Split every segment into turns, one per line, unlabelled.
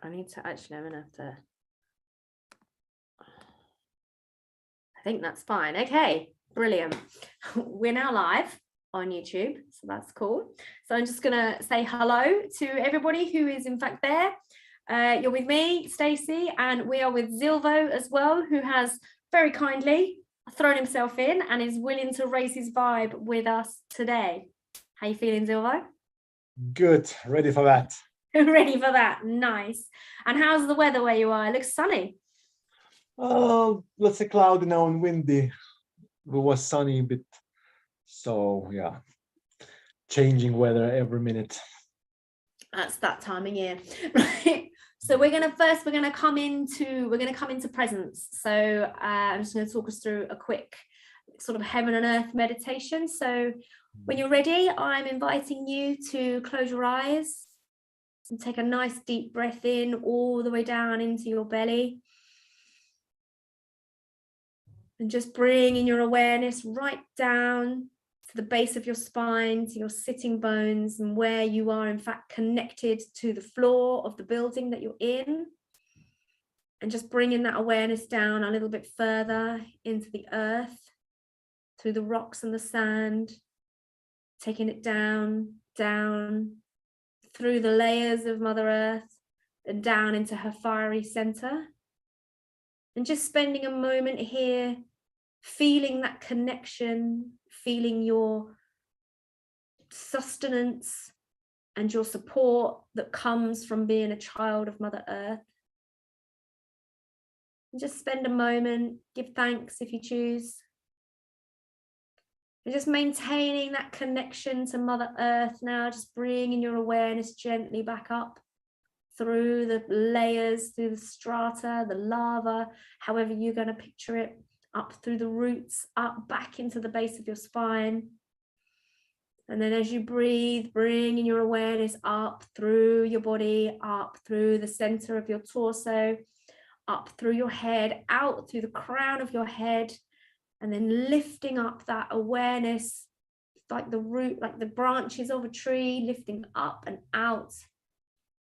I need to actually, I'm gonna have to, I think that's fine. Okay, brilliant. We're now live on YouTube, so that's cool. So I'm just gonna say hello to everybody who is in fact there. You're with me, Stacey, and we are with Zilvo as well, who has very kindly thrown himself in and is willing to raise his vibe with us today. How you feeling, Zilvo?
Good, ready for that.
Ready for that, nice. And how's the weather where you are? It looks sunny.
Oh, let's say cloudy now and windy. It was sunny a bit, so yeah, changing weather every minute.
That's that time of year, right? So we're gonna come into presence. So I'm just going to talk us through a quick sort of heaven and earth meditation. So when you're ready, I'm inviting you to close your eyes and take a nice deep breath in all the way down into your belly. And just bringing your awareness right down to the base of your spine, to your sitting bones, and where you are in fact connected to the floor of the building that you're in. And just bringing that awareness down a little bit further into the earth, through the rocks and the sand, taking it down, through the layers of Mother Earth and down into her fiery center. And just spending a moment here, feeling that connection, feeling your sustenance and your support that comes from being a child of Mother Earth. And just spend a moment, give thanks if you choose. And just maintaining that connection to Mother Earth now, just bringing your awareness gently back up through the layers, through the strata, the lava, however you're going to picture it, up through the roots, up back into the base of your spine. And then as you breathe, bringing your awareness up through your body, up through the center of your torso, up through your head, out through the crown of your head, and then lifting up that awareness like the root, like the branches of a tree, lifting up and out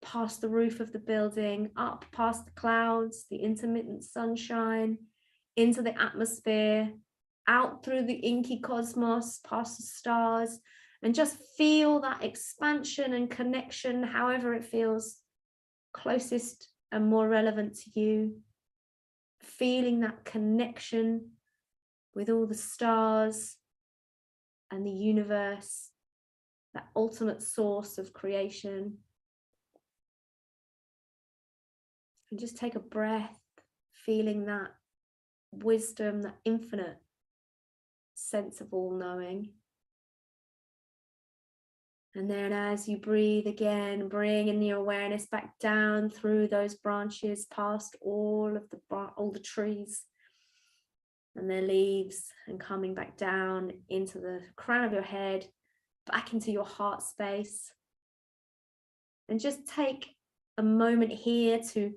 past the roof of the building, up past the clouds, the intermittent sunshine, into the atmosphere, out through the inky cosmos, past the stars, and just feel that expansion and connection, however it feels closest and more relevant to you. Feeling that connection with all the stars and the universe, that ultimate source of creation. And just take a breath, feeling that wisdom, that infinite sense of all knowing. And then as you breathe again, bringing your awareness back down through those branches, past all the trees and their leaves, and coming back down into the crown of your head, back into your heart space. And just take a moment here to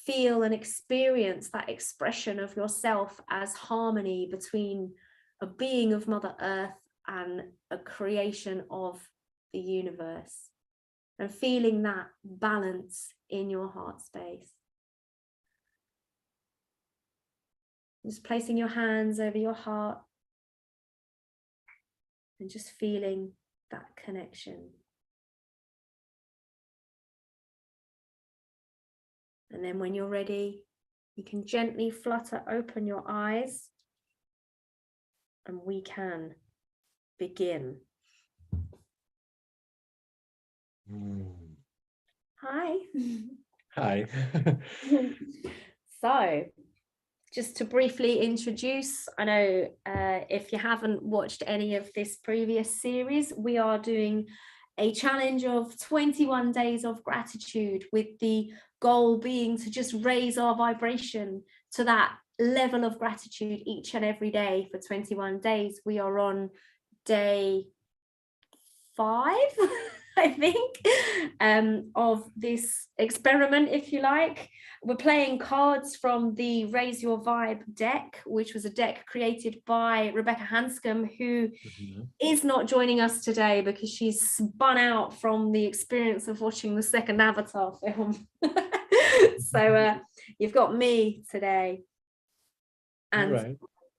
feel and experience that expression of yourself as harmony between a being of Mother Earth and a creation of the universe, and feeling that balance in your heart space. Just placing your hands over your heart and just feeling that connection. And then when you're ready, you can gently flutter open your eyes and we can begin. Hi.
Hi.
So, just to briefly introduce, I know if you haven't watched any of this previous series, we are doing a challenge of 21 days of gratitude, with the goal being to just raise our vibration to that level of gratitude each and every day for 21 days. We are on day 5. I think, of this experiment, if you like. We're playing cards from the Raise Your Vibe deck, which was a deck created by Rebecca Hanscombe, who is not joining us today because she's spun out from the experience of watching the second Avatar film. So you've got me today. And
right.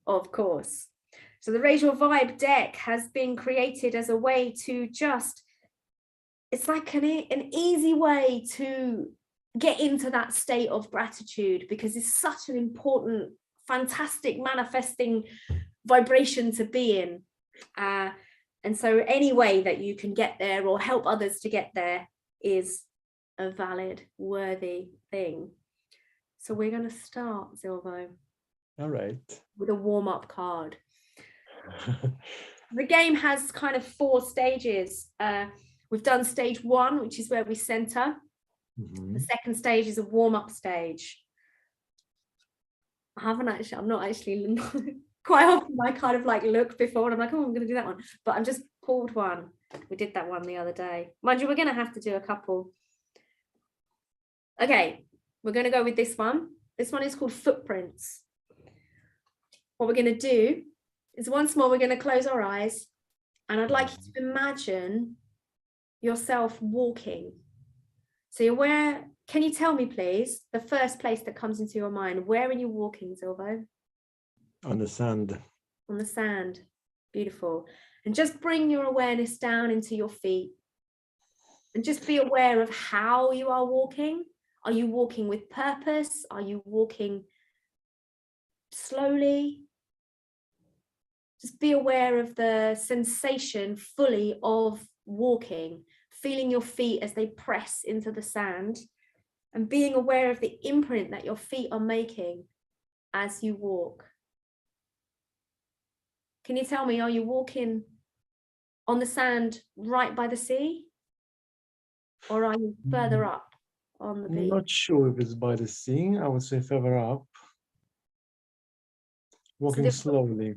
of course. So the Raise Your Vibe deck has been created as a way to just, it's like an easy way to get into that state of gratitude, because it's such an important, fantastic manifesting vibration to be in. And so any way that you can get there or help others to get there is a valid, worthy thing. So we're going to start, Zilvo.
All right.
With a warm-up card. The game has kind of 4 stages. We've done stage 1, which is where we center. The second stage is a warm-up stage. I'm not actually quite often I kind of like look before and I'm like, oh, I'm going to do that one. But I'm just pulled one. We did that one the other day. Mind you, we're going to have to do a couple. Okay, we're going to go with this one. This one is called Footprints. What we're going to do is once more, we're going to close our eyes, and I'd like you to imagine yourself walking. So you're where, can you tell me please, the first place that comes into your mind, where are you walking, Zilvo?
On the sand.
On the sand. Beautiful. And just bring your awareness down into your feet and just be aware of how you are walking. Are you walking with purpose? Are you walking slowly? Just be aware of the sensation fully of walking, feeling your feet as they press into the sand, and being aware of the imprint that your feet are making as you walk. Can you tell me, are you walking on the sand right by the sea? Or are you further up on the beach?
I'm not sure if it's by the sea. I would say further up. Walking slowly.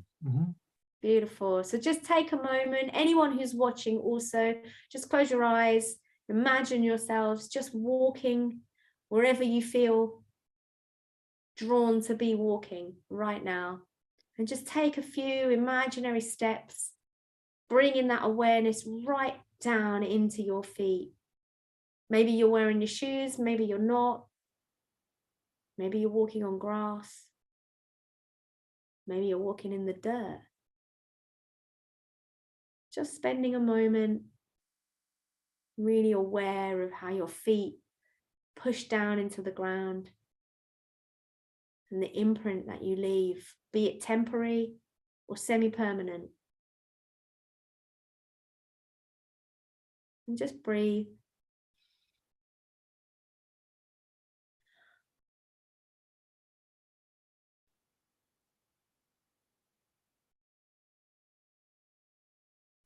Beautiful. So just take a moment. Anyone who's watching also, just close your eyes. Imagine yourselves just walking wherever you feel drawn to be walking right now. And just take a few imaginary steps, bringing that awareness right down into your feet. Maybe you're wearing your shoes, maybe you're not. Maybe you're walking on grass. Maybe you're walking in the dirt. Just spending a moment really aware of how your feet push down into the ground and the imprint that you leave, be it temporary or semi-permanent. And just breathe.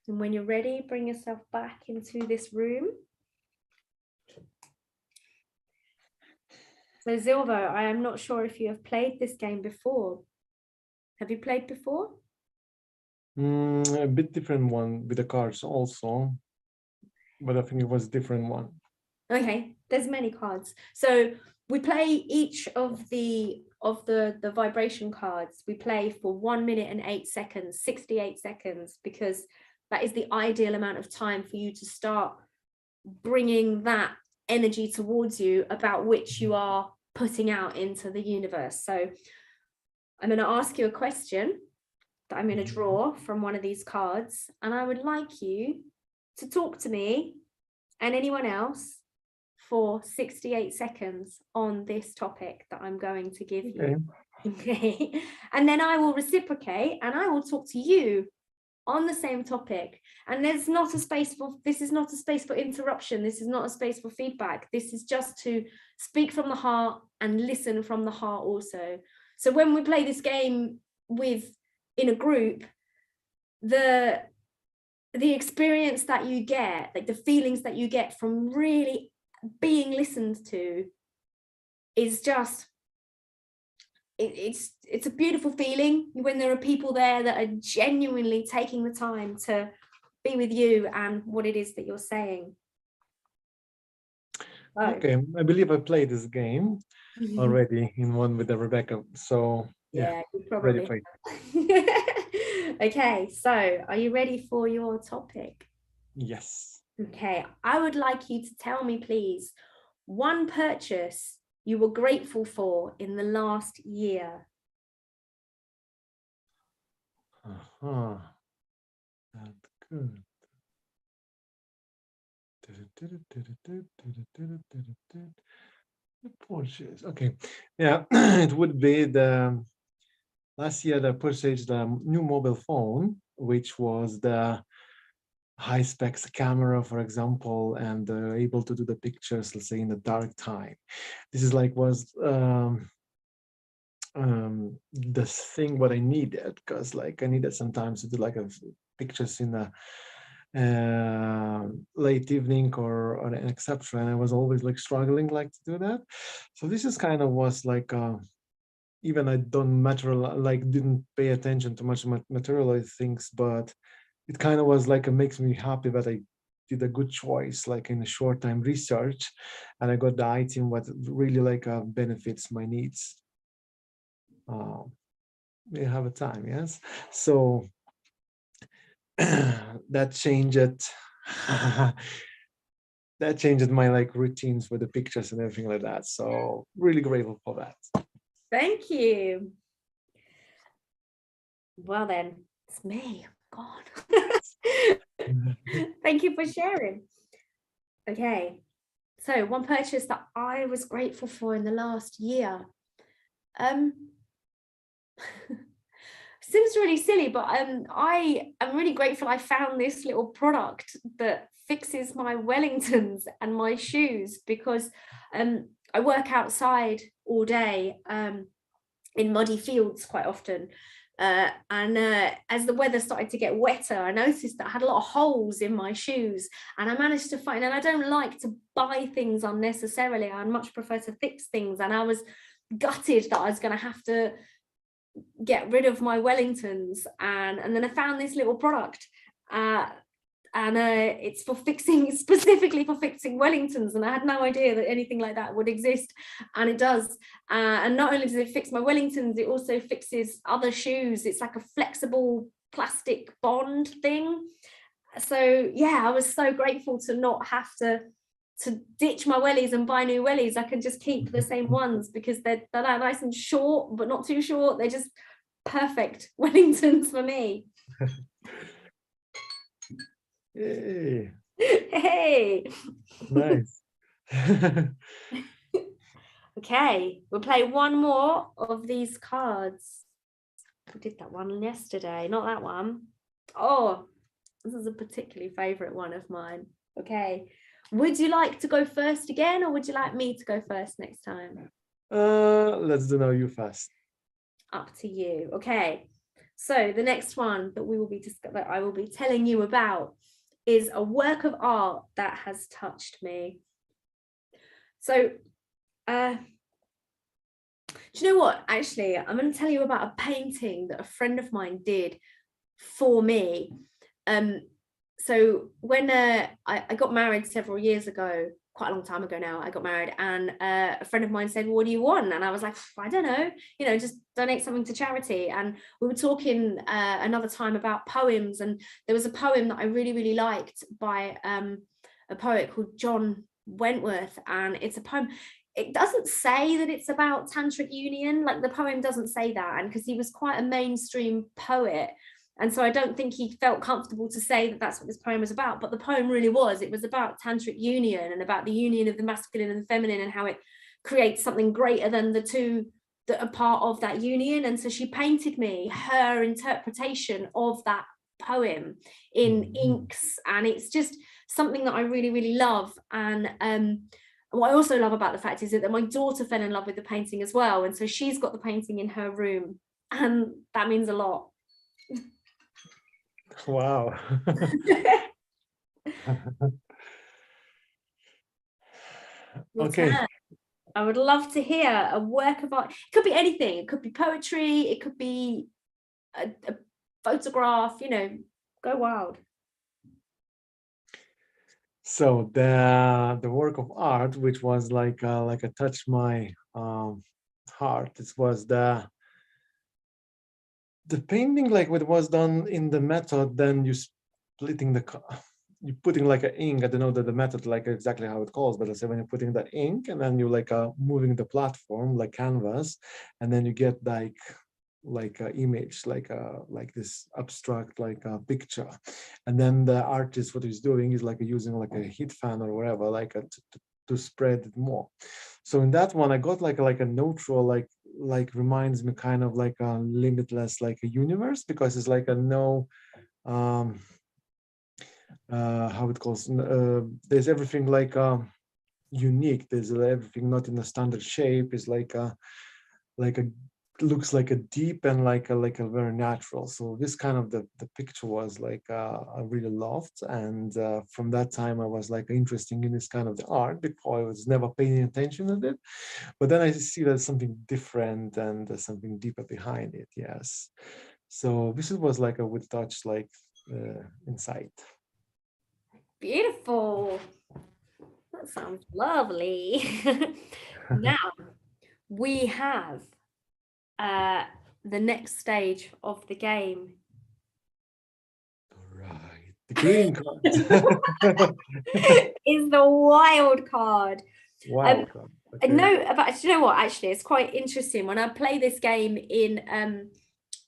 And when you're ready, bring yourself back into this room. So Zilvo, I am not sure if you have played this game before. Have you played before?
A bit different one with the cards also, but I think it was a different one.
Okay, there's many cards. So we play each of the vibration cards. We play for 1 minute and 8 seconds, 68 seconds, because that is the ideal amount of time for you to start bringing that energy towards you about which you are putting out into the universe. So I'm going to ask you a question that I'm going to draw from one of these cards, and I would like you to talk to me and anyone else for 68 seconds on this topic that I'm going to give you. Okay. And then I will reciprocate and I will talk to you on the same topic. And this is not a space for interruption. This is not a space for feedback. This is just to speak from the heart and listen from the heart also. So when we play this game in a group, the experience that you get, like the feelings that you get from really being listened to, is just, it's a beautiful feeling when there are people there that are genuinely taking the time to be with you and what it is that you're saying. Oh.
Okay, I believe I played this game already in one with the Rebecca. So
Yeah,
yeah,
you
ready
probably
for it.
Okay, so are you ready for your topic?
Yes.
Okay, I would like you to tell me, please, one purchase you were grateful for in the last year.
Uh-huh. That's good. Porsches. Okay. Yeah, it would be the last year I purchased a new mobile phone, which was the high specs camera, for example, and able to do the pictures, let's say in the dark time. This is like was the thing what I needed, because like I needed sometimes to do like a pictures in the late evening or an etc. And I was always like struggling like to do that. So this is kind of was like even I don't didn't pay attention to much materialized things, but it kind of was like it makes me happy that I did a good choice, like in a short time research, and I got the item what really like benefits my needs. We have a time, yes. So that changed that changed my like routines with the pictures and everything like that. So really grateful for that.
Thank you. Well then, it's me. God. Thank you for sharing. Okay, so one purchase that I was grateful for in the last year. Seems really silly, but I am really grateful I found this little product that fixes my Wellingtons and my shoes, because I work outside all day in muddy fields quite often. And as the weather started to get wetter, I noticed that I had a lot of holes in my shoes, and I managed to find, and I don't like to buy things unnecessarily, I much prefer to fix things, and I was gutted that I was going to have to get rid of my Wellingtons, and then I found this little product, and it's for fixing, specifically for fixing Wellingtons, and I had no idea that anything like that would exist, and it does. And not only does it fix my Wellingtons, it also fixes other shoes. It's like a flexible plastic bond thing. So yeah, I was so grateful to not have to ditch my wellies and buy new wellies. I can just keep the same ones because they're nice and short, but not too short. They're just perfect Wellingtons for me.
Yay.
Hey.
Nice.
Okay, we'll play one more of these cards. We did that one yesterday, not that one. Oh, this is a particularly favorite one of mine. Okay, would you like to go first again, or would you like me to go first next time?
Let's do now you first.
Up to you. Okay, so the next one that that I will be telling you about is a work of art that has touched me. So do you know what? Actually, I'm going to tell you about a painting that a friend of mine did for me. So when I got married several years ago, quite a long time ago now, I got married, and a friend of mine said, well, what do you want? And I was like, I don't know, just donate something to charity. And we were talking another time about poems, and there was a poem that I really, really liked by a poet called John Wentworth, and it's a poem. It doesn't say that it's about tantric union, like the poem doesn't say that, and because he was quite a mainstream poet, and so I don't think he felt comfortable to say that that's what this poem was about, but the poem really was. It was about tantric union and about the union of the masculine and the feminine, and how it creates something greater than the two that are part of that union. And so she painted me her interpretation of that poem in inks, and it's just something that I really, really love. And what I also love about the fact is that my daughter fell in love with the painting as well, and so she's got the painting in her room, and that means a lot.
Wow. Okay.
I would love to hear a work of art. It could be anything. It could be poetry. It could be a photograph, go wild.
So the work of art, which was like a touch my heart, this was the painting, like what was done in the method. Then you splitting you putting like a ink. I don't know the method like exactly how it calls, but let's say when you're putting the ink and then you like moving the platform like canvas, and then you get like a image, like this abstract like a picture, and then the artist what he's doing is like using like a heat fan or whatever like to spread it more. So in that one I got like a neutral like reminds me kind of like a limitless like a universe, because it's like a no um how it calls there's everything like unique, there's everything not in a standard shape, is like a looks like a deep and like a very natural. So this kind of the picture was like I really loved, and from that time I was like interested in this kind of the art, before I was never paying attention to it, but then I see there's something different and there's something deeper behind it. Yes, so this was like a would touch like insight.
Beautiful. That sounds lovely. Now we have the next stage of the game.
Right, the green card.
Is the wild card.
Wild card. Okay.
No, but do you know what? Actually, it's quite interesting. When I play this game in,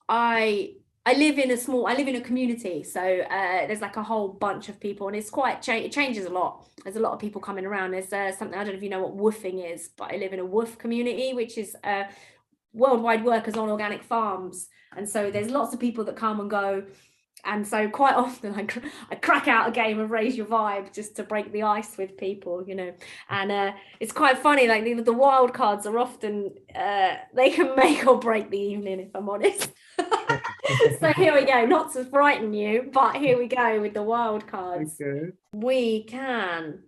I live in a community, so there's like a whole bunch of people, and it's quite it changes a lot. There's a lot of people coming around. There's something, I don't know if you know what woofing is, but I live in a woof community, which is worldwide workers on organic farms, and so there's lots of people that come and go. And so quite often I crack out a game of Raise Your Vibe just to break the ice with people, you know. And it's quite funny, like the wild cards are often, they can make or break the evening, if I'm honest. So here we go, not to frighten you, but here we go with the wild cards.
Okay.
We can.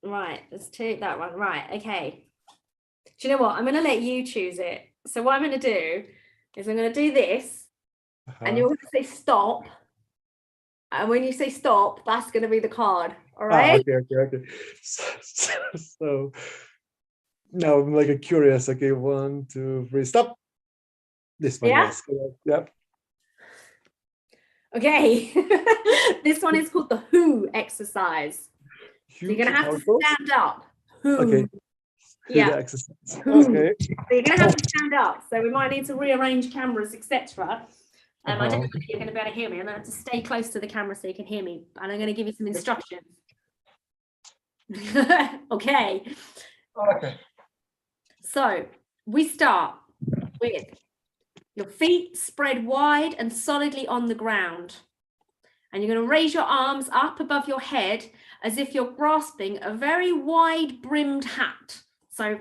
Right, let's take that one. Right, okay. Do you know what? I'm going to let you choose it. So what I'm going to do is I'm going to do this, and you're going to say stop. And when you say stop, that's going to be the card. All right?
Okay. So now I'm like curious. Okay, 1, 2, 3, stop. This one,
Yeah?
yes. Yep.
Okay. This one is called the who exercise. So you're going to have to stand up. Who.
Okay.
Yeah.
Exercise.
Who.
Okay.
So you're going to have to stand up. So we might need to rearrange cameras, etc. I don't know if you're going to be able to hear me. I'm going to have to stay close to the camera so you can hear me. And I'm going to give you some instructions. Okay.
Okay.
So we start with your feet spread wide and solidly on the ground. And you're going to raise your arms up above your head as if you're grasping a very wide brimmed hat. So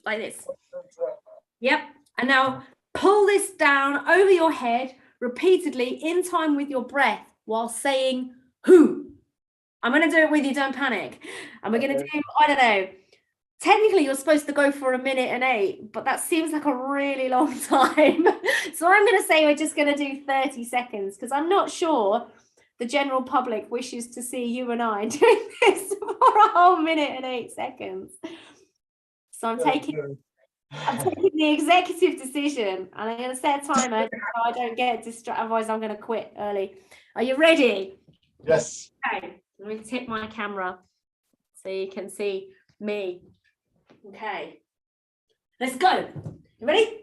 like this. Yep. And now pull this down over your head repeatedly in time with your breath while saying who. I'm going to do it with you, don't panic. And we're going to do, I don't know, technically you're supposed to go for 1 minute and 8, but that seems like a really long time. So I'm going to say we're just going to do 30 seconds because I'm not sure the general public wishes to see you and I doing this for a whole 1 minute and 8 seconds. So I'm taking the executive decision, and I'm going to set a timer so I don't get distracted, otherwise I'm going to quit early. Are you ready?
Yes.
Okay, let me tip my camera so you can see me. Okay, let's go. You ready?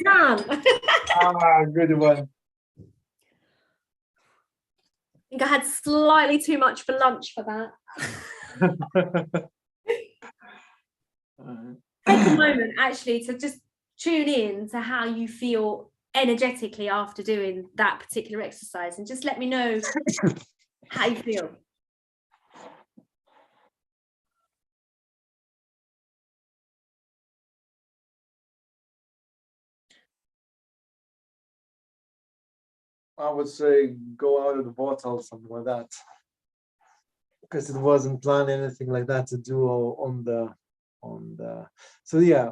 Yeah.
Good one.
I think I had slightly too much for lunch for that. Take a moment actually to just tune in to how you feel energetically after doing that particular exercise, and just let me know How you feel?
I would say go out of the bottle, something like that, because it wasn't planned anything like that to do on the. So yeah,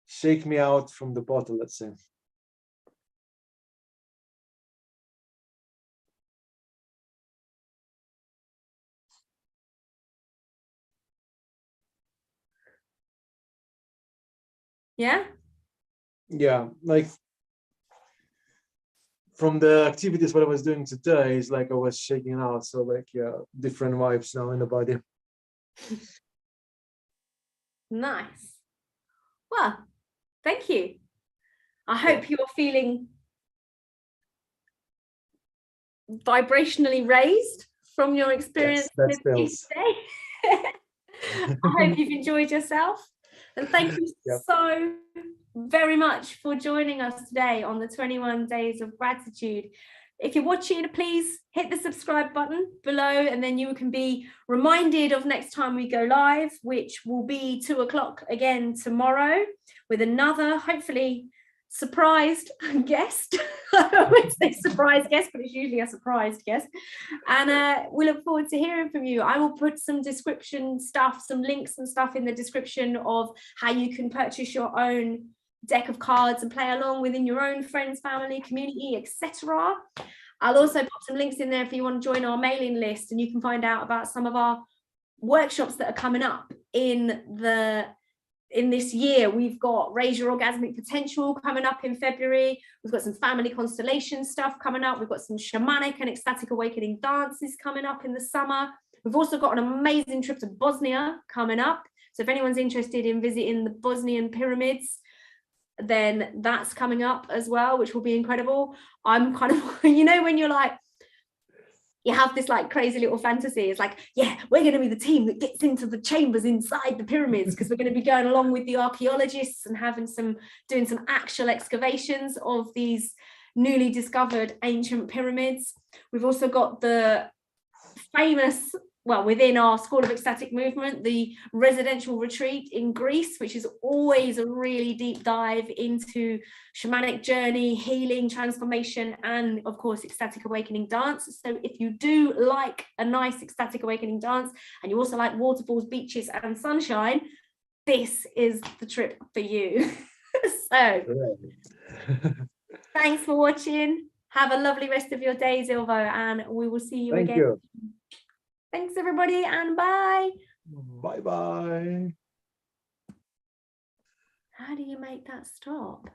shake me out from the bottle, let's say.
Yeah.
Yeah, like from the activities what I was doing today is like I was shaking out. So like yeah, different vibes now in the body.
Nice. Well, thank you. I hope you're feeling vibrationally raised from your experience
Yes, that
today. I hope you've enjoyed yourself. And thank you so very much for joining us today on the 21 Days of Gratitude. If you're watching, please hit the subscribe button below, and then you can be reminded of next time we go live, which will be 2 o'clock again tomorrow, with another, hopefully, surprised guest. I would say surprise guest, but it's usually a surprised guest. And we look forward to hearing from you. I will put some description stuff, some links and stuff in the description of how you can purchase your own deck of cards and play along within your own friends, family, community, etc. I'll also put some links in there if you want to join our mailing list, and you can find out about some of our workshops that are coming up in this year. We've got Raise Your Orgasmic Potential coming up in February. We've got some family constellation stuff coming up. We've got some shamanic and ecstatic awakening dances coming up in the summer. We've also got an amazing trip to Bosnia coming up. So if anyone's interested in visiting the Bosnian pyramids, then that's coming up as well, which will be incredible. I'm kind of, you know, when you're like, you have this like crazy little fantasy. It's like, yeah, we're going to be the team that gets into the chambers inside the pyramids, because we're going to be going along with the archaeologists and doing some actual excavations of these newly discovered ancient pyramids. We've also got the famous, well, within our School of Ecstatic Movement, the residential retreat in Greece, which is always a really deep dive into shamanic journey, healing, transformation, and of course, ecstatic awakening dance. So if you do like a nice ecstatic awakening dance, and you also like waterfalls, beaches, and sunshine, this is the trip for you. So thanks for watching. Have a lovely rest of your day, Zilvo, and we will see you again.
Thank you.
Thanks, everybody, and bye.
Bye-bye.
How do you make that stop?